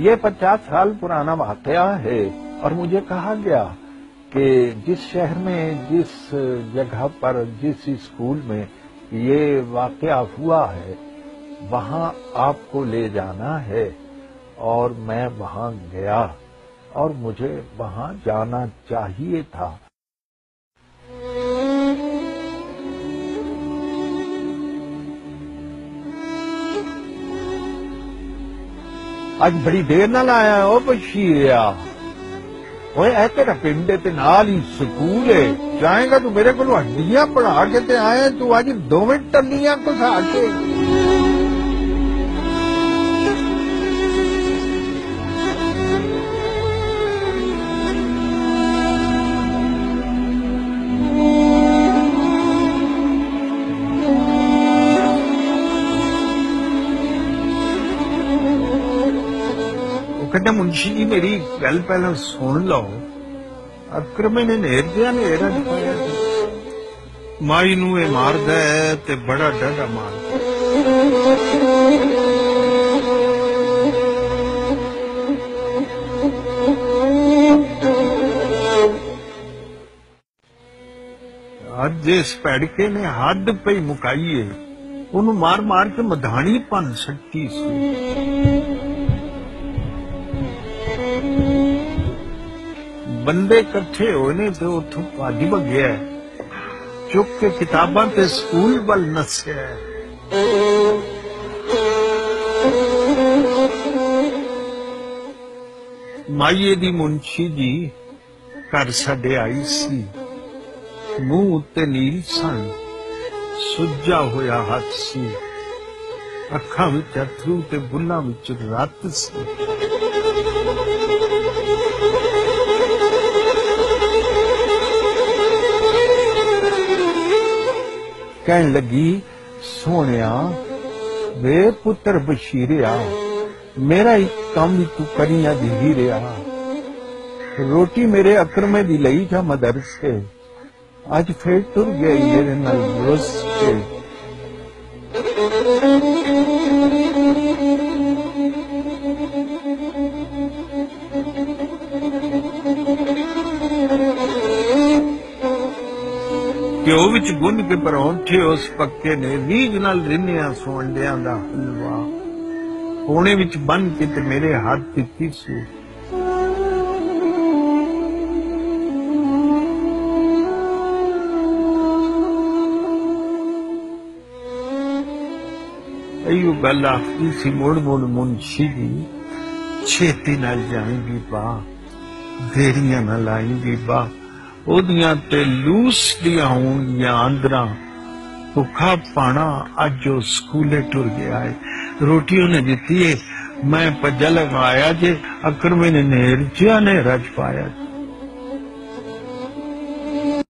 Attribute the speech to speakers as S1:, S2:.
S1: یہ 50 سال پرانا واقعہ ہے اور مجھے کہا گیا کہ جس شہر میں، جس جگہ پر، جس اسکول میں یہ واقعہ ہوا ہے وہاں آپ کو لے جانا ہے، اور میں وہاں گیا اور مجھے وہاں جانا چاہیے تھا۔ اج بڑی دیر نال آیا او بشیریا، اوے اے تیرا پنڈ تے نال ہی سکول ہے، جائیں گا تو میرے کو ہڈیاں پڑھا کے تے آئے تو اج دوویں ٹلیاں کسا کے۔ کہتا منشی جی میری گل پہلے سن لو، اکرم نے نیر دیا نیرا پایا، مائی نو یہ مارد ہے تے بڑا ڈاڈا مارد۔ اج اس پیڑکے نے حد پہ مکائی ہے، انہوں مار مار کے مدھانی پن سکتی سی۔ بندے کٹھے ہوئے نے تو اتوں بھج بگیا، چک کے کتاباں تے سکول ول نسیا۔ مائیے دی منشی جی گھر سڈے آئی سی، منہ اتے نیل سن، سجا ہویا ہاتھ سی، اکھاں وچ اتھرو تے بلاں وچ رت سی۔ کہن لگی سونیا وے پتر بشیریا، میرا ایک کام تو کریاں دی ہی رہا، روٹی میرے اکرمے دی لئی جا مدرسے، اج پھر ٹر گئی میرے نال رس کے۔ گھیو وچ گن کے پرونٹھے اس پکے نے، ریج نال رنیا سونڈیاں دا حلوا کونے وچ بن کے تے میرے ہاتھ دتی سو۔ ایو گل آخری سی مڑ مڑ منشی جی، چھیتی نال جائیں گی با، دیریاں نہ لائیں گی با، اودیاں تے لوس دیاں ہون گیاں آندراں، بھکھا پانا اج جو سکولے ٹر گیا ہے، روٹی انہیں دیتی ہے، میں پجا لگایا جے، اکرمے نے نیر جیا نے رج پایا۔